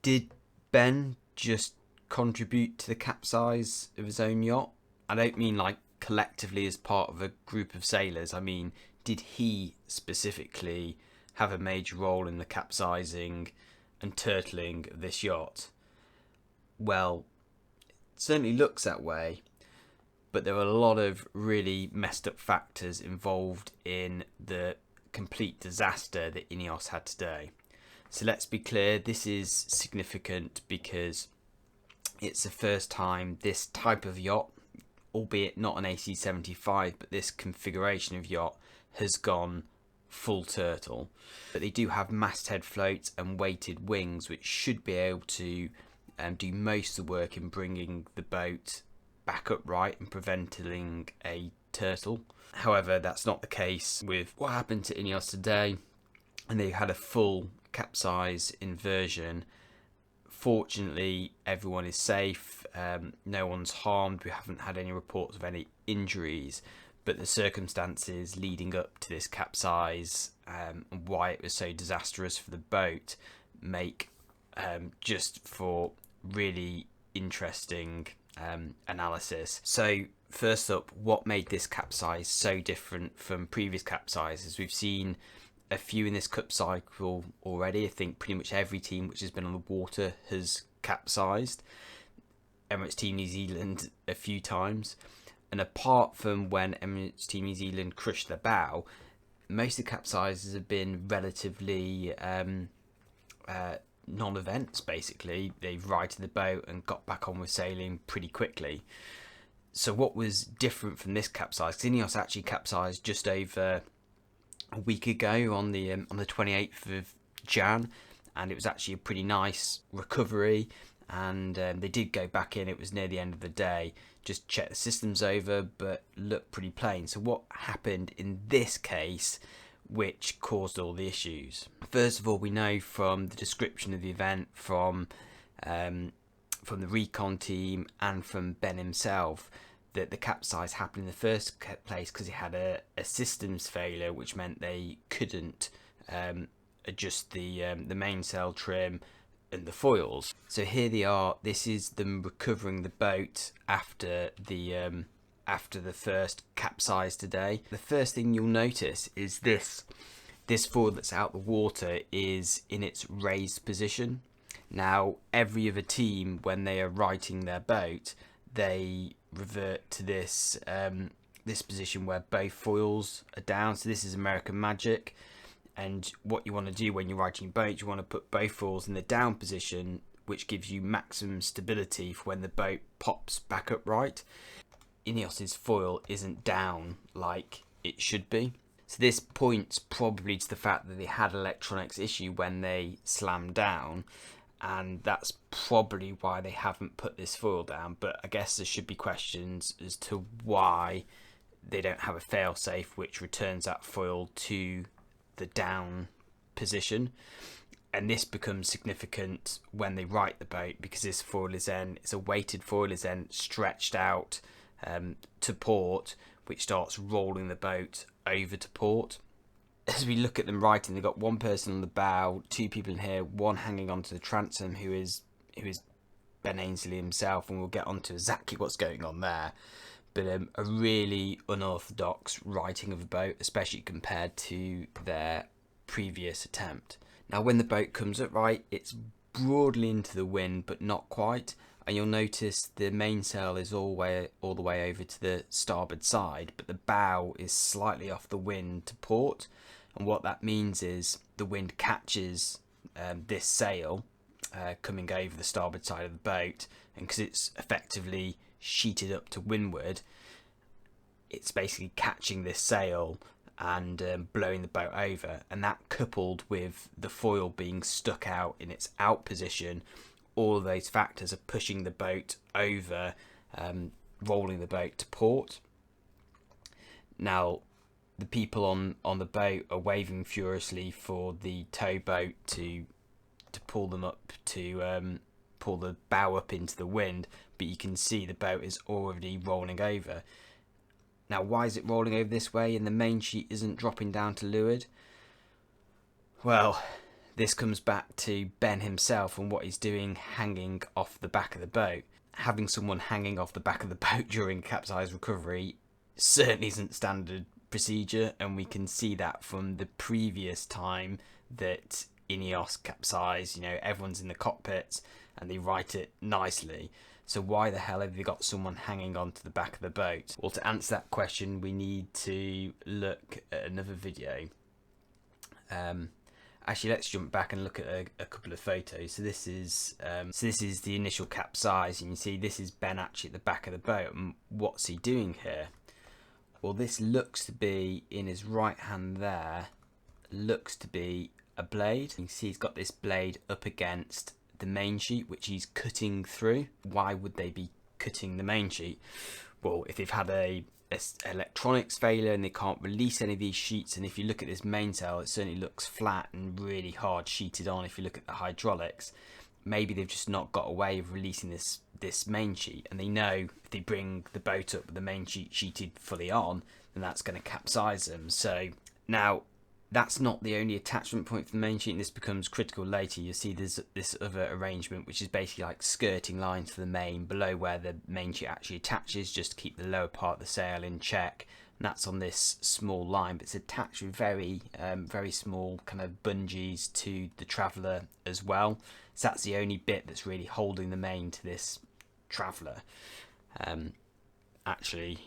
Did Ben just contribute to the capsize of his own yacht? I don't mean like collectively as part of a group of sailors. I mean, did he specifically have a major role in the capsizing and turtling of this yacht? Well, it certainly looks that way, but there are a lot of really messed up factors involved in the complete disaster that INEOS had today. So let's be clear, this is significant because it's the first time this type of yacht, albeit not an AC-75, but this configuration of yacht has gone full turtle. But they do have masthead floats and weighted wings, which should be able to do most of the work in bringing the boat back upright and preventing a turtle. However, that's not the case with what happened to INEOS today, and they had a full capsize inversion. Fortunately, everyone is safe, no one's harmed, we haven't had any reports of any injuries, but the circumstances leading up to this capsize and why it was so disastrous for the boat make just for really interesting analysis. So first up, what made this capsize so different from previous capsizes? We've seen a few in this cup cycle already. I think pretty much every team which has been on the water has capsized. Emirates Team New Zealand a few times, and apart from when Emirates Team New Zealand crushed the bow, most of the capsizes have been relatively non-events. Basically, they've righted the boat and got back on with sailing pretty quickly. So what was different from this capsize? INEOS actually capsized just over a week ago on the 28th of Jan, and it was actually a pretty nice recovery, and they did go back in. It was near the end of the day, just check the systems over, but looked pretty plain. So what happened in this case which caused all the issues? First of all, we know from the description of the event from the Recon team and from Ben himself that the capsize happened in the first place because he had a systems failure, which meant they couldn't adjust the mainsail trim and the foils. So here they are. This is them recovering the boat after the first capsize today. The first thing you'll notice is this foil that's out the water is in its raised position. Now, every other team, when they are righting their boat, they revert to this position where both foils are down. So this is American magic, and what you want to do when you're righting boats, you want to put both foils in the down position, which gives you maximum stability for when the boat pops back upright. INEOS's foil isn't down like it should be, so this points probably to the fact that they had an electronics issue when they slammed down, and that's probably why they haven't put this foil down. But I guess there should be questions as to why they don't have a failsafe which returns that foil to the down position, and this becomes significant when they right the boat, because this foil is then, it's a weighted foil, is then stretched out to port, which starts rolling the boat over to port. As we look at them righting, they've got one person on the bow, two people in here, one hanging onto the transom who is Ben Ainsley himself, and we'll get onto exactly what's going on there. But a really unorthodox righting of a boat, especially compared to their previous attempt. Now, when the boat comes upright, it's broadly into the wind, but not quite. And you'll notice the mainsail is all the way over to the starboard side, but the bow is slightly off the wind to port. And what that means is the wind catches this sail coming over the starboard side of the boat, and because it's effectively sheeted up to windward, it's basically catching this sail and blowing the boat over. And that, coupled with the foil being stuck out in its out position, all of those factors are pushing the boat over, rolling the boat to port. Now, the people on the boat are waving furiously for the towboat to pull them up, to pull the bow up into the wind, but you can see the boat is already rolling over. Now, why is it rolling over this way and the main sheet isn't dropping down to leeward? Well, This comes back to Ben himself and what he's doing hanging off the back of the boat. Having someone hanging off the back of the boat during capsize recovery certainly isn't standard procedure, and we can see that from the previous time that INEOS capsize, everyone's in the cockpits and they write it nicely. So why the hell have they got someone hanging onto the back of the boat? Well, to answer that question, we need to look at another video. Actually, let's jump back and look at a couple of photos. So this is the initial capsize, and you see this is Ben actually at the back of the boat. And what's he doing here? Well, this looks to be in his right hand there. Looks to be a blade. You can see he's got this blade up against the main sheet, which he's cutting through. Why would they be cutting the main sheet? Well, if they've had a electronics failure and they can't release any of these sheets, and if you look at this mainsail, it certainly looks flat and really hard sheeted on. If you look at the hydraulics, maybe they've just not got a way of releasing this main sheet, and they know if they bring the boat up with the main sheet sheeted fully on, then that's going to capsize them. So now that's not the only attachment point for the main sheet, and this becomes critical later. You'll see there's this other arrangement which is basically like skirting lines for the main below where the main sheet actually attaches, just to keep the lower part of the sail in check, and that's on this small line, but it's attached with very small kind of bungees to the traveller as well. So that's the only bit that's really holding the main to this traveller. Actually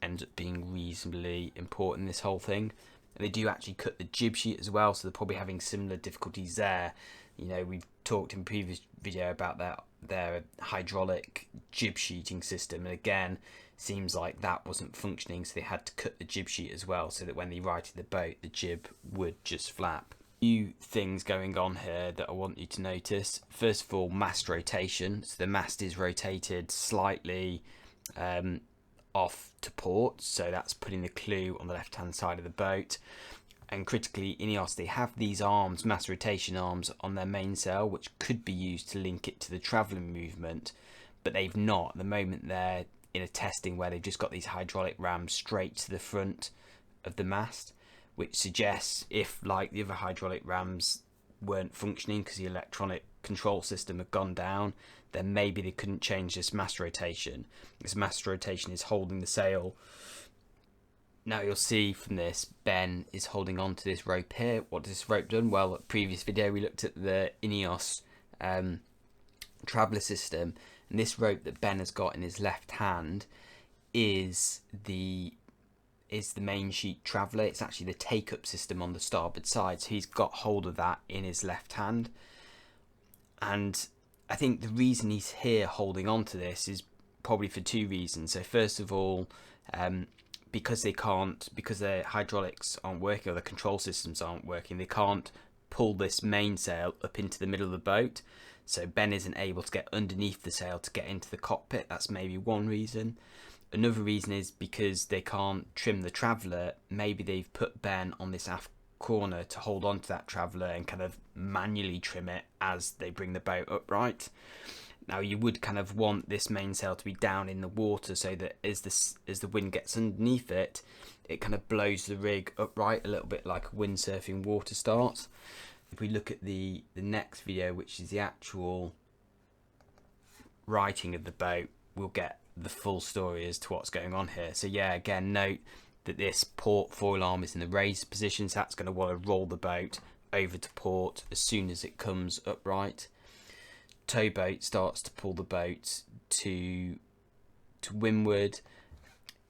ends up being reasonably important, this whole thing. And they do actually cut the jib sheet as well, so they're probably having similar difficulties there. We've talked in previous video about their hydraulic jib sheeting system, and again, seems like that wasn't functioning, so they had to cut the jib sheet as well, so that when they righted the boat, the jib would just flap. Few things going on here that I want you to notice. First of all, mast rotation. So the mast is rotated slightly off to port, so that's putting the clue on the left hand side of the boat. And critically, INEOS, they have these arms, mast rotation arms, on their mainsail, which could be used to link it to the travelling movement, but they've not. At the moment, they're in a testing where they've just got these hydraulic rams straight to the front of the mast, which suggests if, like the other hydraulic rams, weren't functioning because the electronic control system had gone down, then maybe they couldn't change this mast rotation. This mast rotation is holding the sail. Now you'll see from this, Ben is holding on to this rope here. What does this rope done? Well, at previous video we looked at the INEOS traveller system, and this rope that Ben has got in his left hand is the main sheet traveller. It's actually the take-up system on the starboard side, so he's got hold of that in his left hand. And I think the reason he's here holding on to this is probably for two reasons. So first of all, because their hydraulics aren't working, or the control systems aren't working, they can't pull this mainsail up into the middle of the boat. So Ben isn't able to get underneath the sail to get into the cockpit. That's maybe one reason. Another reason is because they can't trim the traveller. Maybe they've put Ben on this aft corner to hold on to that traveller and kind of manually trim it as they bring the boat upright. Now you would kind of want this mainsail to be down in the water, so that as the wind gets underneath it, it kind of blows the rig upright a little bit like a windsurfing water start. If we look at the next video, which is the actual righting of the boat, we'll get the full story as to what's going on here. So yeah, again, note that this port foil arm is in the raised position, so that's going to want to roll the boat over to port as soon as it comes upright. Towboat starts to pull the boat to windward.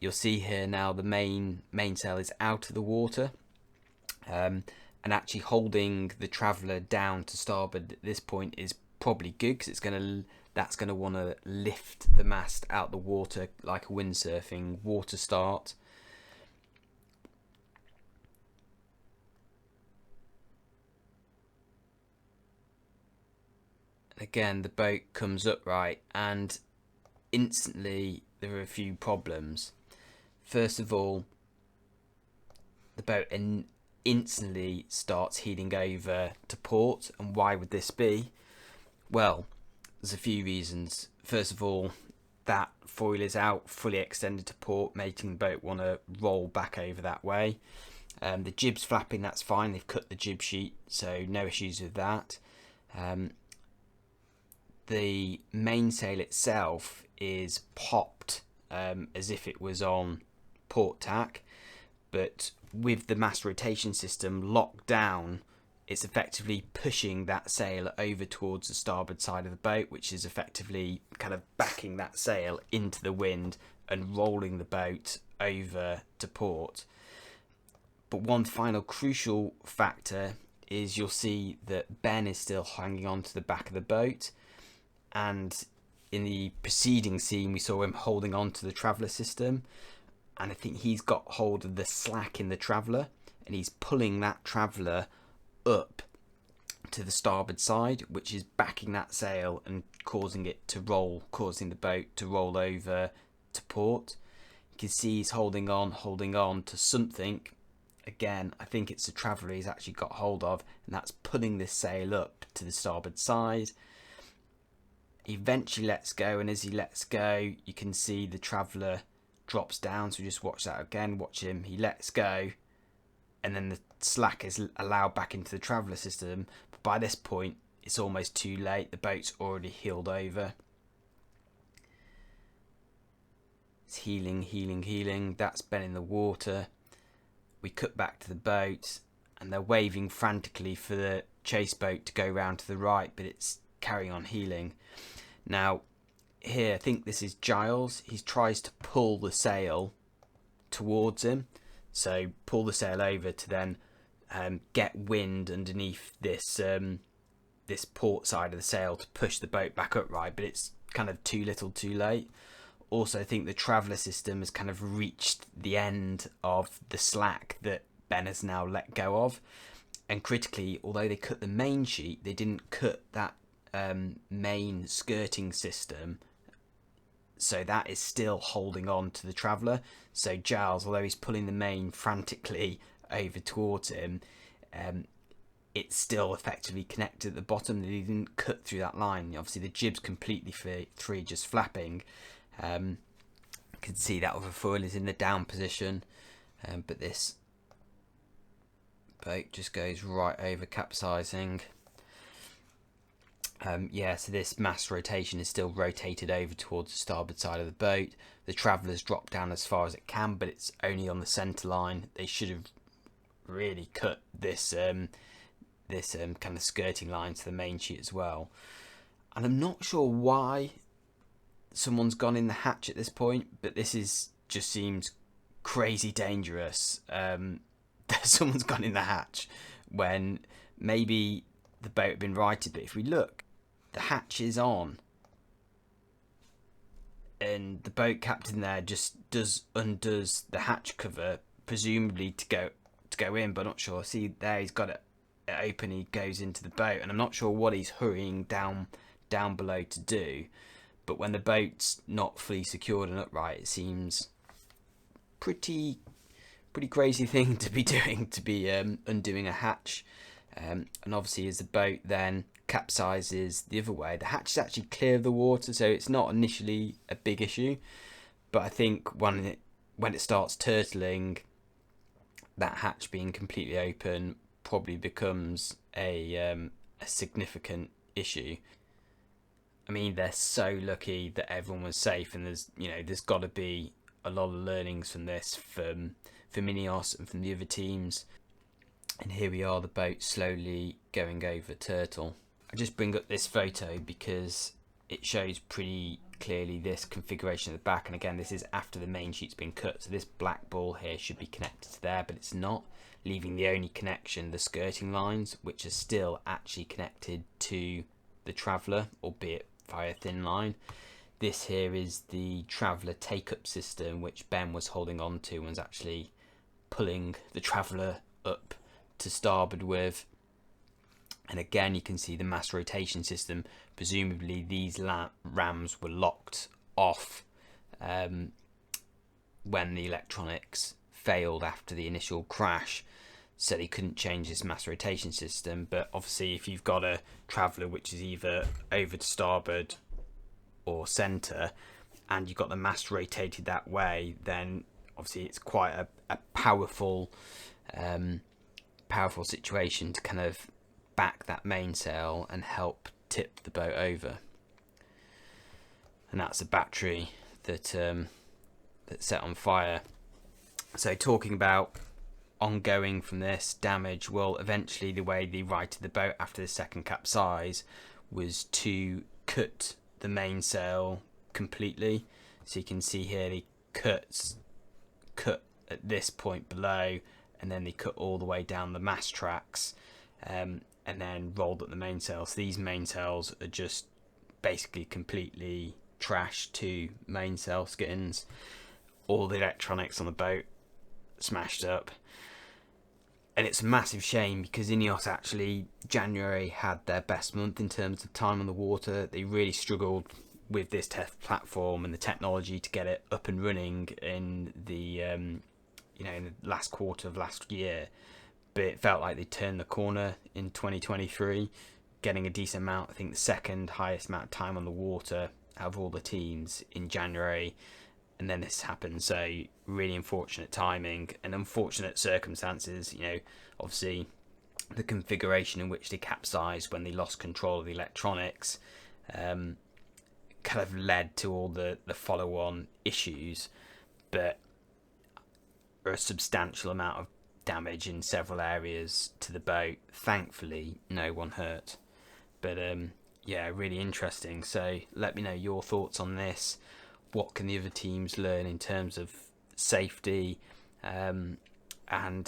You'll see here now the mainsail is out of the water, and actually holding the traveller down to starboard at this point is probably good, because that's going to want to lift the mast out the water like a windsurfing water start. Again, the boat comes upright, and instantly there are a few problems. First of all, the boat instantly starts heeling over to port. And why would this be? Well, there's a few reasons. First of all, that foil is out, fully extended to port, making the boat want to roll back over that way. The jib's flapping, that's fine, they've cut the jib sheet, so no issues with that. The mainsail itself is popped as if it was on port tack, but with the mass rotation system locked down, it's effectively pushing that sail over towards the starboard side of the boat, which is effectively kind of backing that sail into the wind and rolling the boat over to port. But one final crucial factor is you'll see that Ben is still hanging on to the back of the boat, and in the preceding scene we saw him holding on to the traveller system, and I think he's got hold of the slack in the traveller and he's pulling that traveller up to the starboard side, which is backing that sail and causing it to roll, causing the boat to roll over to port. You can see he's holding on to something. Again, I think it's the traveller he's actually got hold of, and that's pulling this sail up to the starboard side. He eventually lets go, and as he lets go, you can see the traveller drops down. So just watch that again, watch him, he lets go, and then the slack is allowed back into the traveller system. But by this point, it's almost too late, the boat's already heeled over. It's heeling, that's Ben in the water. We cut back to the boat, and they're waving frantically for the chase boat to go round to the right, but it's carrying on heeling. Now, here, I think this is Giles. He tries to pull the sail towards him, so pull the sail over to then get wind underneath this this port side of the sail to push the boat back upright, but it's kind of too little too late. Also, I think the traveller system has kind of reached the end of the slack that Ben has now let go of. And critically, although they cut the main sheet, they didn't cut that main skirting system. So that is still holding on to the traveller. So Giles, although he's pulling the main frantically over towards him, it's still effectively connected at the bottom. He didn't cut through that line. Obviously, the jib's completely free, just flapping. You can see that other foil is in the down position, but this boat just goes right over, capsizing. So this mass rotation is still rotated over towards the starboard side of the boat. The traveller's dropped down as far as it can, but it's only on the centre line. They should have really cut this kind of skirting line to the main sheet as well. And I'm not sure why someone's gone in the hatch at this point, but this is just seems crazy dangerous. That someone's gone in the hatch when maybe the boat had been righted, but if we look, the hatch is on, and the boat captain there just undoes the hatch cover, presumably to go in, but I'm not sure. See there, he's got it open, he goes into the boat, and I'm not sure what he's hurrying down below to do. But when the boat's not fully secured and upright, it seems pretty crazy thing to be doing, to be undoing a hatch. And obviously, as the boat then capsizes the other way, the hatch is actually clear of the water, so it's not initially a big issue. But I think when it starts turtling, that hatch being completely open probably becomes a significant issue. I mean, they're so lucky that everyone was safe, and there's got to be a lot of learnings from this from INEOS and from the other teams. And here we are, the boat slowly going over Turtle. I just bring up this photo because it shows pretty clearly this configuration at the back, and again, this is after the main sheet's been cut, so this black ball here should be connected to there, but it's not, leaving the only connection, the skirting lines, which are still actually connected to the traveller, albeit via a thin line. This here is the traveller take-up system, which Ben was holding on to and was actually pulling the traveller up to starboard with. And again, you can see the mass rotation system. Presumably these rams were locked off when the electronics failed after the initial crash, so they couldn't change this mass rotation system. But obviously, if you've got a traveller which is either over to starboard or centre, and you've got the mast rotated that way, then obviously it's quite a powerful powerful situation to kind of back that mainsail and help tip the boat over. And that's a battery that set on fire. So talking about ongoing from this damage, well, eventually the way they righted the boat after the second capsize was to cut the mainsail completely. So you can see here they cut at this point below, and then they cut all the way down the mast tracks, and then rolled up the mainsail. So these mainsails are just basically completely trashed to mainsail skins. All the electronics on the boat smashed up. And it's a massive shame because INEOS actually, January had their best month in terms of time on the water. They really struggled with this test platform and the technology to get it up and running in the in the last quarter of last year. But it felt like they turned the corner in 2023, getting a decent amount. I think the second highest amount of time on the water out of all the teams in January. And then this happened, so really unfortunate timing and unfortunate circumstances. Obviously the configuration in which they capsized when they lost control of the electronics kind of led to all the follow-on issues, but a substantial amount of damage in several areas to the boat. Thankfully, no one hurt. But yeah, really interesting. So let me know your thoughts on this. What can the other teams learn in terms of safety, and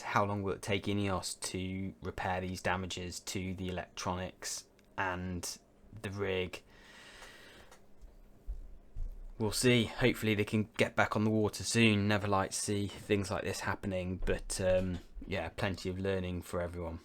how long will it take INEOS to repair these damages to the electronics and the rig? We'll see. Hopefully they can get back on the water soon. Never like to see things like this happening, but yeah, plenty of learning for everyone.